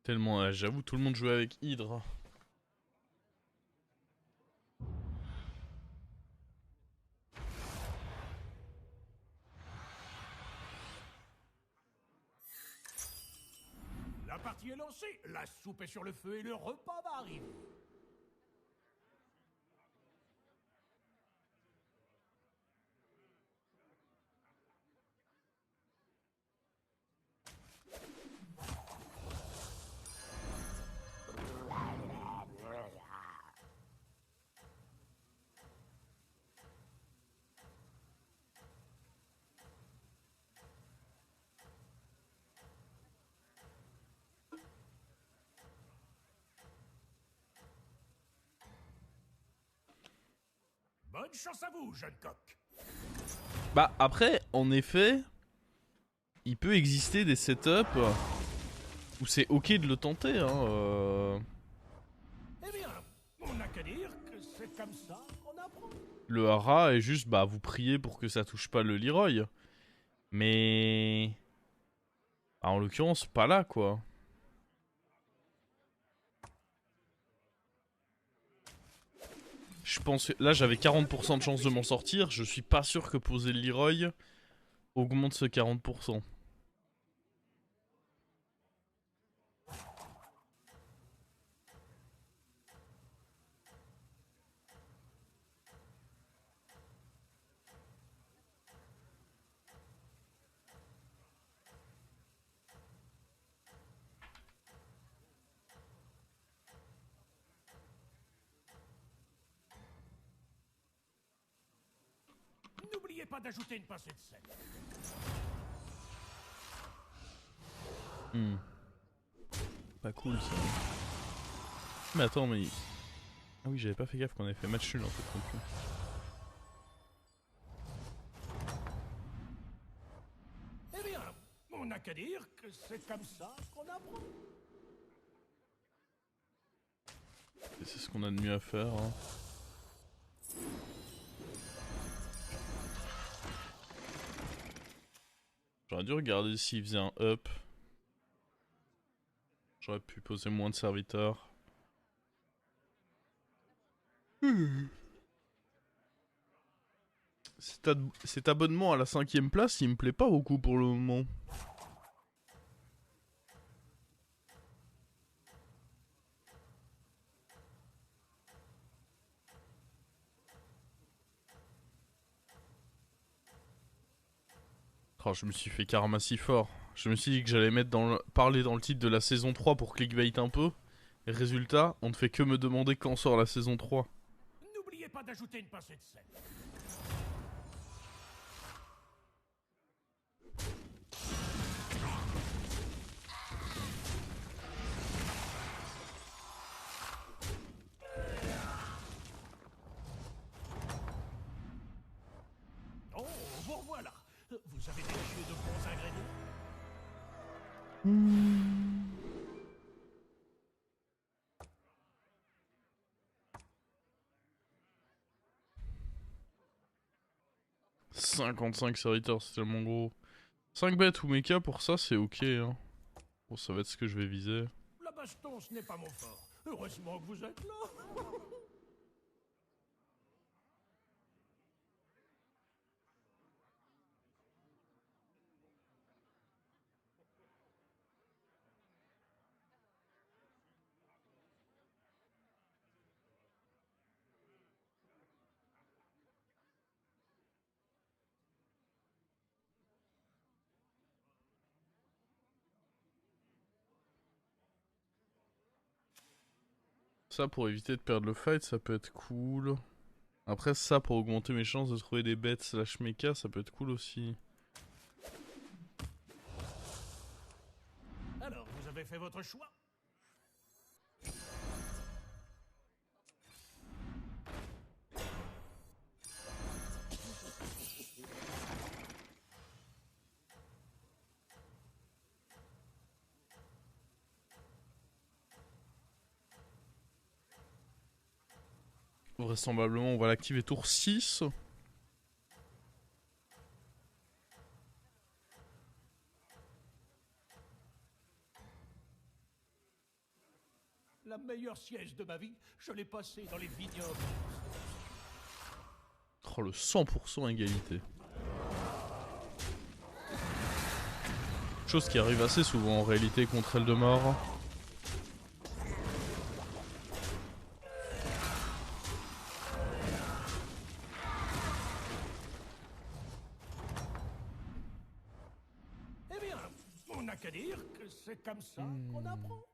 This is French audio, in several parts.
Tellement, j'avoue, tout le monde jouait avec Hydre. La partie est lancée, la soupe est sur le feu et le repas va arriver. Bonne chance à vous, jeune coq. Bah après, en effet, il peut exister des setups où c'est ok de le tenter. Eh bien, on n'a qu'à dire que c'est comme ça qu'on apprend. Le hara est juste, bah, vous priez pour que ça touche pas le Leroy. Mais... bah, en l'occurrence, pas là, quoi. Je pense que là, j'avais 40% de chance de m'en sortir. Je suis pas sûr que poser le Leroy augmente ce 40%. N'oubliez pas d'ajouter une pincée de sel. Hmm. Pas cool, ça. Mais attends, mais... ah oui, j'avais pas fait gaffe qu'on avait fait match nul, en fait, non plus. Eh bien, on n'a qu'à dire que c'est comme ça qu'on apprend. Et c'est ce qu'on a de mieux à faire, hein. J'aurais dû regarder s'il faisait un up. J'aurais pu poser moins de serviteurs. Cet abonnement à la 5ème place, il me plaît pas beaucoup pour le moment. Oh, je me suis fait karma si fort. Je me suis dit que j'allais mettre parler dans le titre de la saison 3 pour clickbait un peu. Et résultat, on ne fait que me demander quand sort la saison 3. N'oubliez pas d'ajouter une pincée de sel. Oh, vous revoilà. Vous avez dégagé de bons ingrédients. 55 serviteurs, c'est tellement gros. 5 bêtes ou mecha pour ça, c'est ok, hein. Bon, ça va être ce que je vais viser. La baston, ce n'est pas mon fort. Heureusement que vous êtes là. Ça, pour éviter de perdre le fight, ça peut être cool. Après, ça, pour augmenter mes chances de trouver des bêtes slash mecha, ça peut être cool aussi. Alors, vous avez fait votre choix. Vraisemblablement, on va l'activer tour 6. La meilleure sieste de ma vie, je l'ai passée dans les vignobles. Oh, le 100% égalité. Chose qui arrive assez souvent en réalité contre Eldemort. Eh bien, on n'a qu'à dire que c'est comme ça qu'on apprend.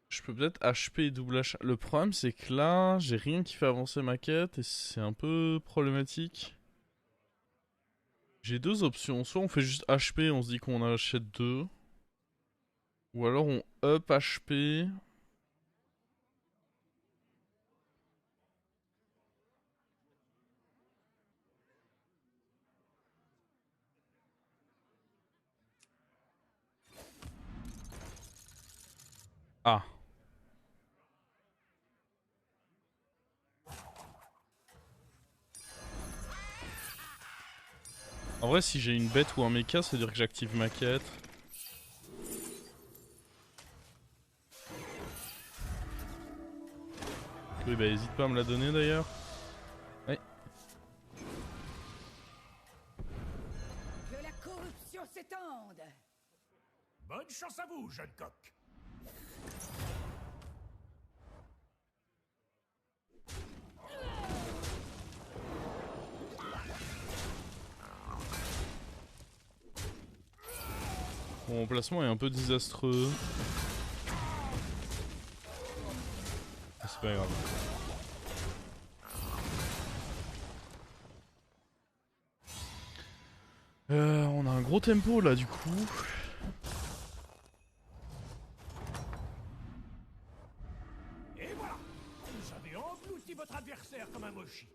Je peux peut-être HP et double H. Le problème c'est que là, j'ai rien qui fait avancer ma quête et c'est un peu problématique. J'ai deux options. Soit on fait juste HP, on se dit qu'on en achète deux. Ou alors on up HP. Ah. En vrai, si j'ai une bête ou un mecha, ça veut dire que j'active ma quête. Oui, bah hésite pas à me la donner d'ailleurs. Ouais. Que la corruption s'étende. Bonne chance à vous, jeune coq. Mon emplacement est un peu désastreux. Ah, c'est pas grave. On a un gros tempo là du coup. Et voilà, vous avez englouti votre adversaire comme un mochi.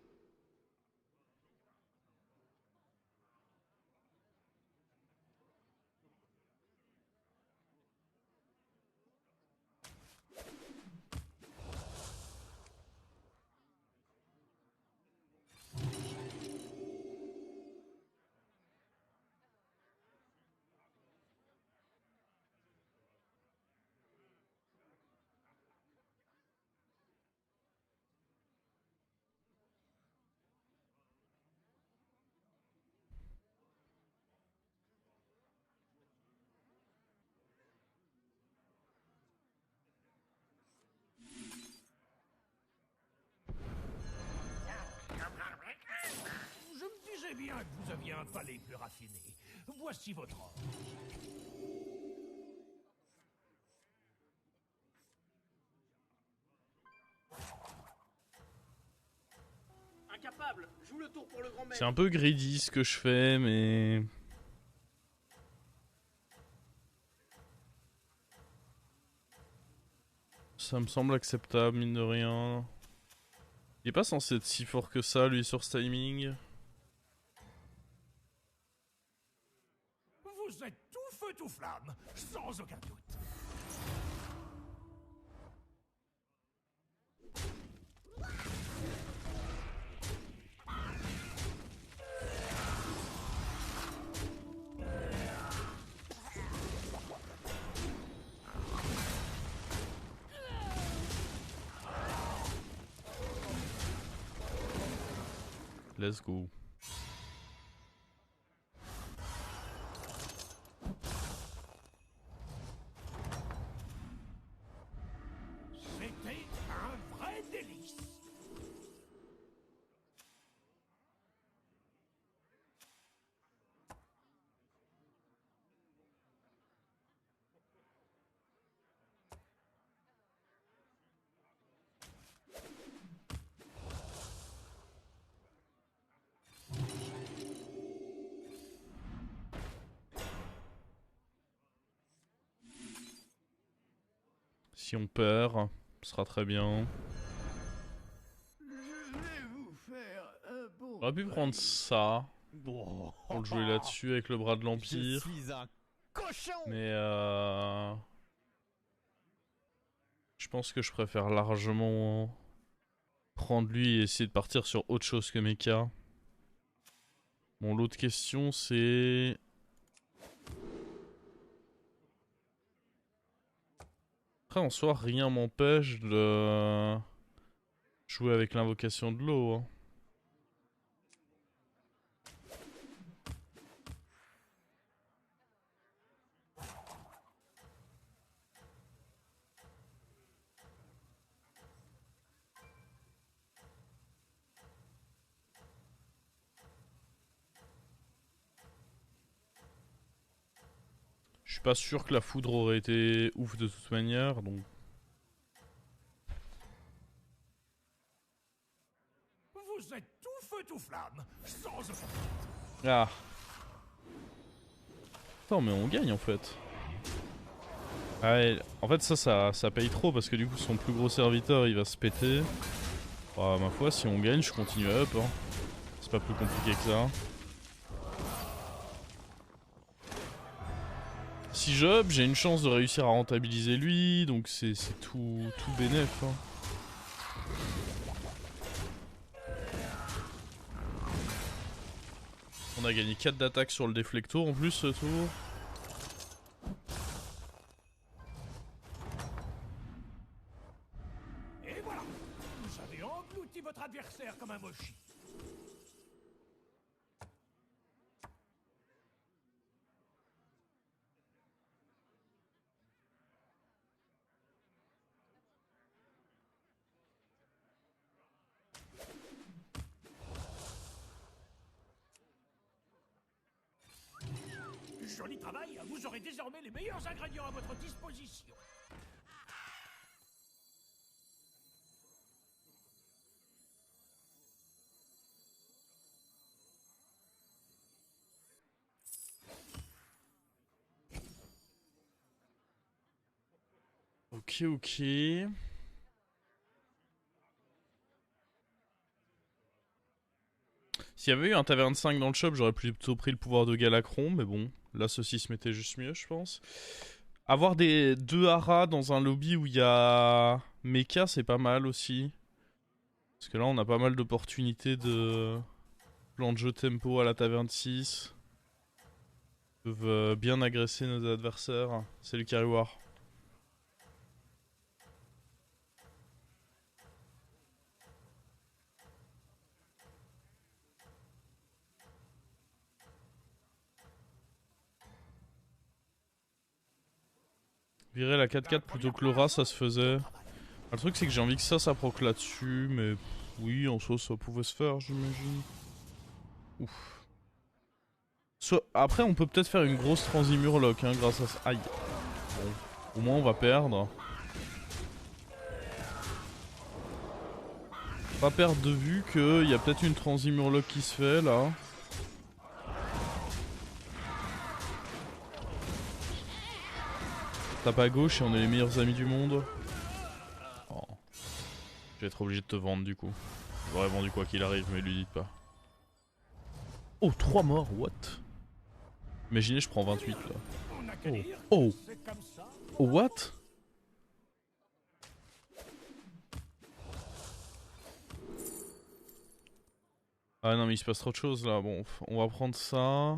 Je me disais bien que vous aviez un palais plus raffiné. Voici votre ordre. Incapable, joue le tour pour le grand maître. C'est un peu greedy ce que je fais, mais... Ça me semble acceptable, mine de rien. Il est pas censé être si fort que ça, lui, sur ce timing. Vous êtes tout feu tout flamme, sans aucun doute. Let's go. C'était un vrai délice. Si on perd, ce sera très bien. Je vais vous faire un bon. On aurait pu prendre ça pour le jouer là-dessus avec le bras de Je l'Empire. suis un cochon. Mais Je pense que je préfère largement prendre lui et essayer de partir sur autre chose que Mecha. Bon, l'autre question c'est... Après, en soi, rien m'empêche de jouer avec l'invocation de l'eau. Hein. Je suis pas sûr que la foudre aurait été ouf de toute manière, donc... Vous êtes tout feu tout flamme, sans effort. Ah. Attends, mais on gagne en fait. Ah ouais, en fait ça paye trop parce que du coup son plus gros serviteur il va se péter. Bah ma foi, si on gagne, je continue à up. Hein. C'est pas plus compliqué que ça. Si je up, j'ai une chance de réussir à rentabiliser lui, donc c'est tout bénef. Hein. On a gagné 4 d'attaque sur le déflecto en plus ce tour. Et voilà, vous avez englouti votre adversaire comme un mochi. Joli travail, vous aurez désormais les meilleurs ingrédients à votre disposition. Ok, ok. S'il y avait eu un taverne 5 dans le shop, j'aurais plutôt pris le pouvoir de Galacron, mais bon, là ceci se mettait juste mieux, je pense. Avoir des 2 haras dans un lobby où il y a Mecha, c'est pas mal aussi. Parce que là, on a pas mal d'opportunités de plan de jeu tempo à la taverne 6. Ils peuvent bien agresser nos adversaires. C'est le carry war. Virer la 4-4 plutôt que l'aura, ça se faisait. Le truc, c'est que j'ai envie que ça proc là-dessus, mais oui, en soi, ça pouvait se faire, j'imagine. Ouf. Après, on peut peut-être faire une grosse transimurloc, hein, grâce à ça. Aïe. Bon, au moins, on va perdre. Pas perdre de vue qu'il y a peut-être une transimurloc qui se fait, là. Tape à gauche et on est les meilleurs amis du monde. Oh. Je vais être obligé de te vendre du coup. J'aurais vendu quoi qu'il arrive, mais lui dites pas. Oh, 3 morts, what? Imaginez, je prends 28 là. Oh, oh, oh, what? Ah non, mais il se passe trop de choses là. Bon, on va prendre ça.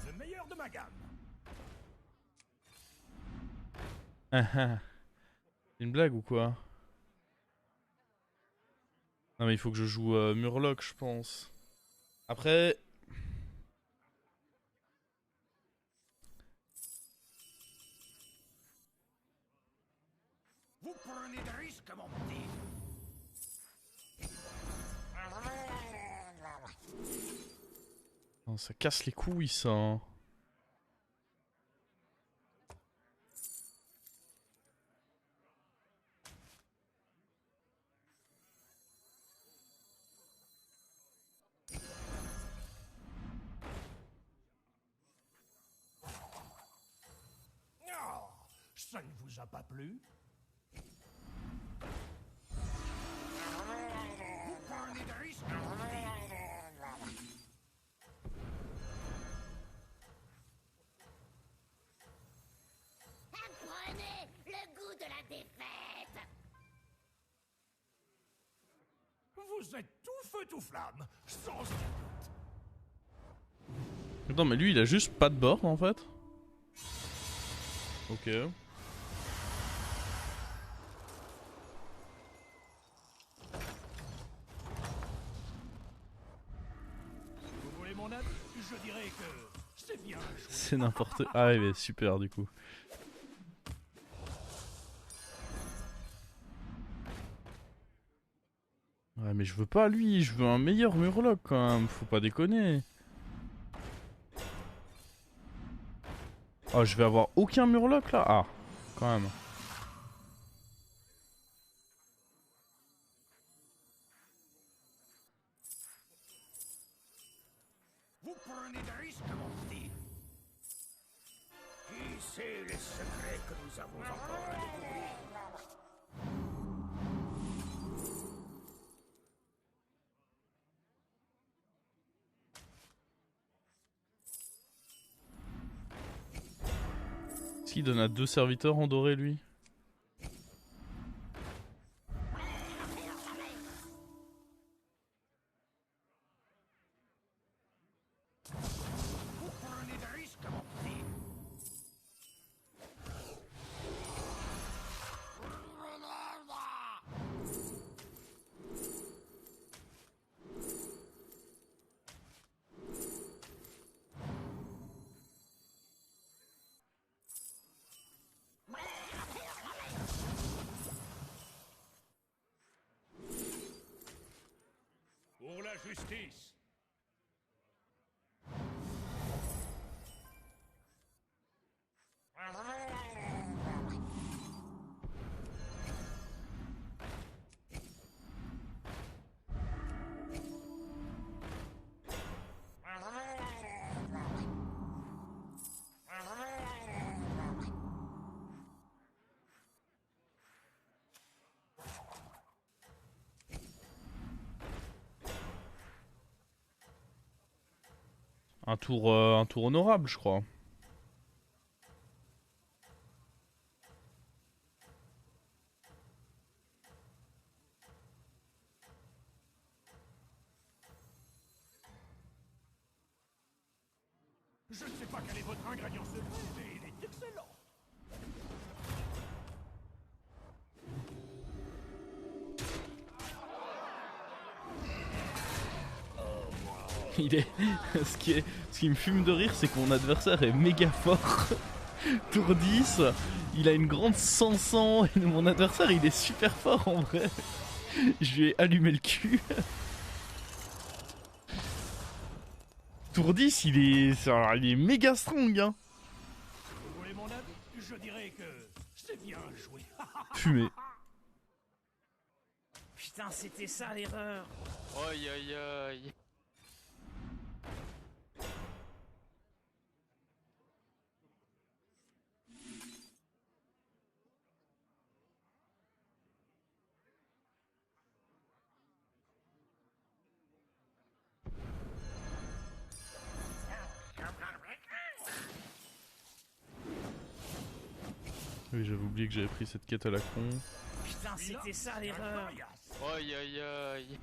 Le meilleur de ma gamme. Ah ah. C'est une blague ou quoi? Non mais il faut que je joue Murloc je pense. Après... Vous prenez des risques, mon petit. Non, ça casse les couilles ça. Hein. Oh, ça ne vous a pas plu? Vous prenez des risques. Vous êtes tout feu tout flamme, sans... Attends, mais lui il a juste pas de bord en fait. Ok. Vous voulez mon avis? Je dirais que c'est bien joué. C'est n'importe... Ah ouais, mais super du coup. Ouais, mais je veux pas lui, je veux un meilleur Murloc quand même, faut pas déconner. Oh, je vais avoir aucun Murloc là? Ah, quand même. Vous prenez des risques, mon petit. Qui sait les secrets que nous avons encore à découvrir? Est-ce qu'il donne à 2 serviteurs en doré lui? Vous prenez des risques, mon petit. Pour la justice. Un tour honorable, je crois. Je ne sais pas quel est votre ingrédient secret, mais il est excellent. Il est... Ce qui me fume de rire, c'est que mon adversaire est méga fort. Tour 10, il a une grande 100 et mon adversaire il est super fort en vrai. Je lui ai allumé le cul. Tour 10, il est méga strong hein. Vous voulez mon avis? Je dirais que c'est bien joué. Fumé. Putain, c'était ça l'erreur. Aïe aïe aïe. Oui, j'avais oublié que j'avais pris cette quête à la con. Putain, c'était ça l'erreur. Aïe aïe aïe.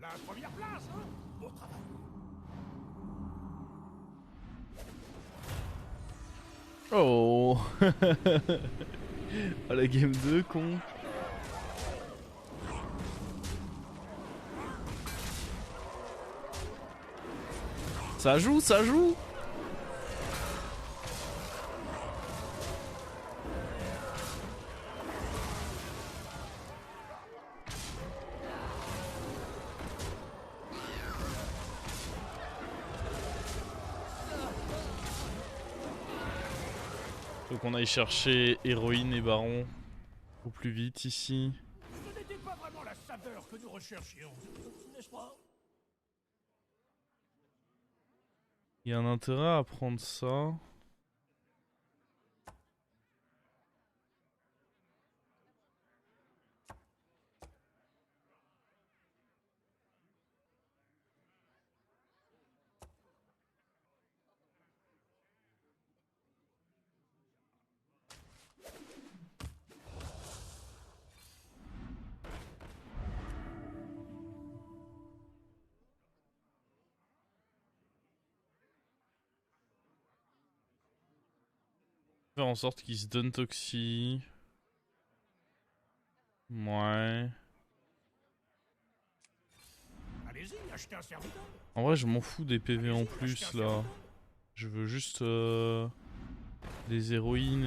La première place, hein? Beau travail. Oh. Ah, la game 2, con. Ça joue, ça joue. Faut qu'on aille chercher héroïne et baron au plus vite ici. Ce n'était pas vraiment la saveur que nous recherchions, n'est-ce pas? Il y a un intérêt à prendre ça. Faire en sorte qu'il se donne toxi. Ouais. Allez-y, achetez un serviteur. En vrai, je m'en fous des PV en plus là. Je veux juste des héroïnes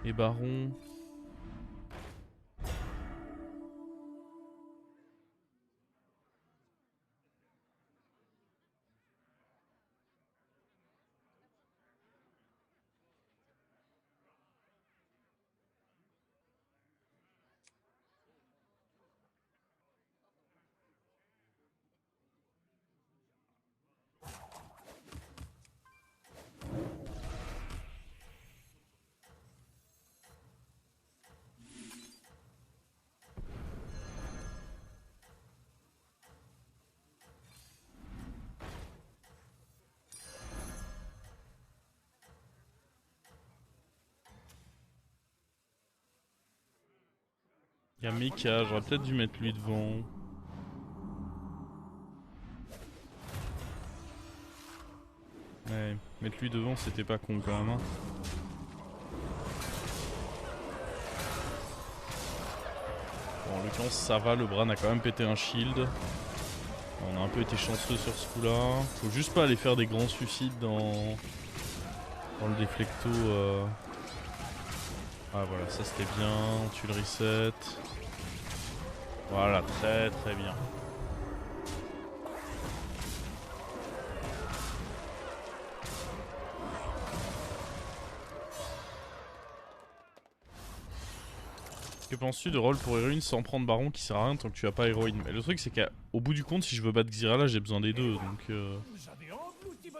et barons. Il y a Mika, j'aurais peut-être dû mettre lui devant. Ouais, mettre lui devant c'était pas con quand même. Hein. Bon, en l'occurrence ça va, le Bran a quand même pété un shield. On a un peu été chanceux sur ce coup là. Faut juste pas aller faire des grands suicides dans le déflecto. Ah voilà, ça c'était bien, on tue le reset. Voilà, très très bien. Que penses-tu de rôle pour héroïne sans prendre baron qui sert à rien tant que tu as pas héroïne? Mais le truc c'est qu'au bout du compte, si je veux battre Xyrella, j'ai besoin des deux, donc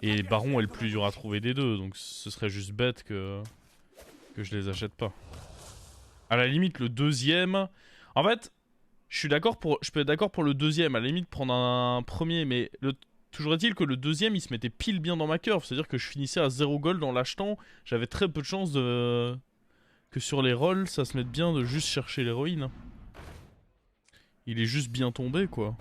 et baron est le plus dur à trouver des deux, donc ce serait juste bête que je les achète pas. À la limite, le deuxième... En fait, je peux être d'accord pour le deuxième, à la limite prendre un premier, mais toujours est-il que le deuxième, il se mettait pile bien dans ma curve. C'est-à-dire que je finissais à 0 gold en l'achetant. J'avais très peu de chance que sur les rolls, ça se mette bien de juste chercher l'héroïne. Il est juste bien tombé, quoi.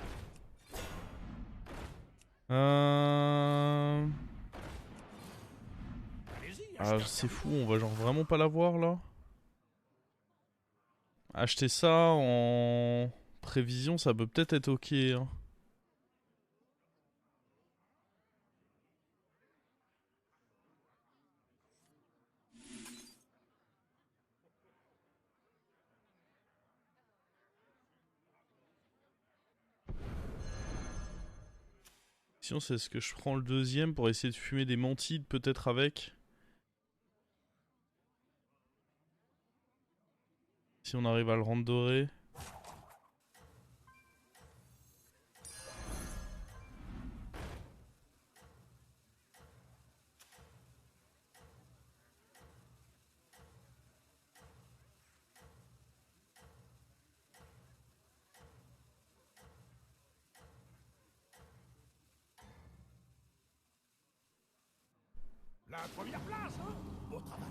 Ah, c'est fou, on va genre vraiment pas l'avoir, là. Acheter ça en prévision, ça peut peut-être être ok. Hein. Sinon, c'est ce que je prends le deuxième pour essayer de fumer des mantides, peut-être avec. Si on arrive à le rendre doré. La première place, hein? Beau travail.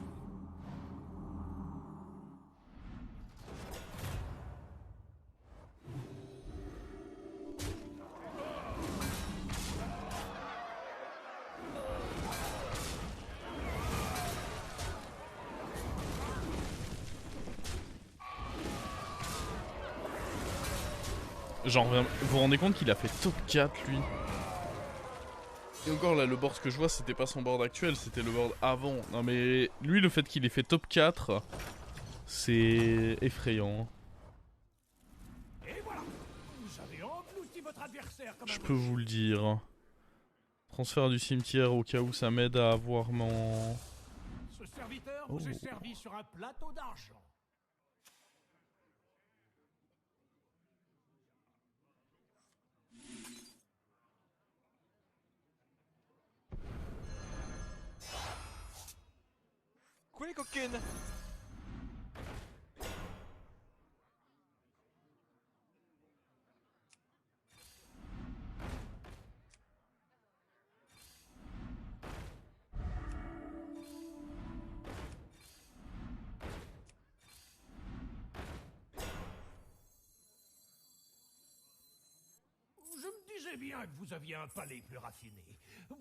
Genre, vous vous rendez compte qu'il a fait top 4 lui? Et encore là, le board que je vois, c'était pas son board actuel, c'était le board avant. Non mais lui, le fait qu'il ait fait top 4, c'est effrayant. Et voilà, vous avez englouti votre adversaire comme Je un peux vous le dire. Transfert du cimetière au cas où ça m'aide à avoir mon... Ce serviteur vous est servi sur un plateau d'argent. Quoi les coquines? Je me disais bien que vous aviez un palais plus raffiné.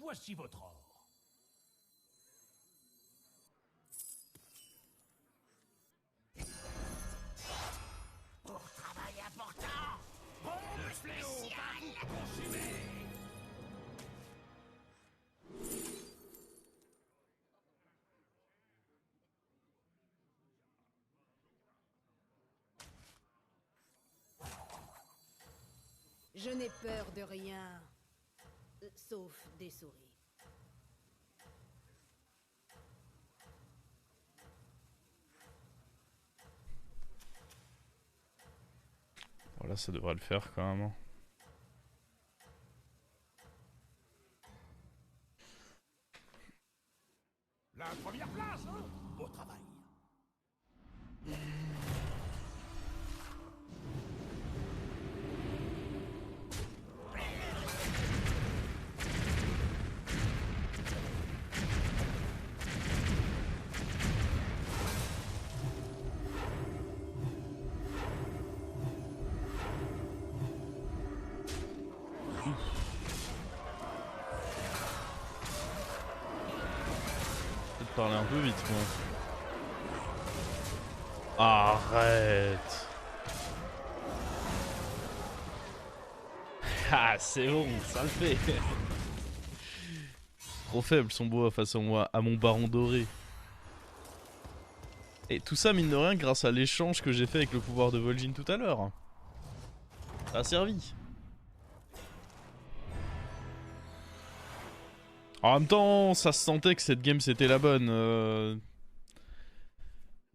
Voici votre or. Pour travail important, le fléau va vous consumer. Je n'ai peur de rien, sauf des souris. Voilà, ça devrait le faire quand même. La première place, hein? Beau travail. Peut-être parler un peu vite, moi. Arrête. Ah, c'est bon, ça le fait. Trop faible son bois face à moi, à mon baron doré. Et tout ça, mine de rien, grâce à l'échange que j'ai fait avec le pouvoir de Vol'jin tout à l'heure. Ça a servi. En même temps, ça se sentait que cette game c'était la bonne.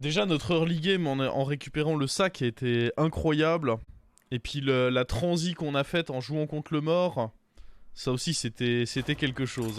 Déjà, notre early game en récupérant le sac était incroyable. Et puis la transi qu'on a faite en jouant contre le mort, ça aussi c'était quelque chose.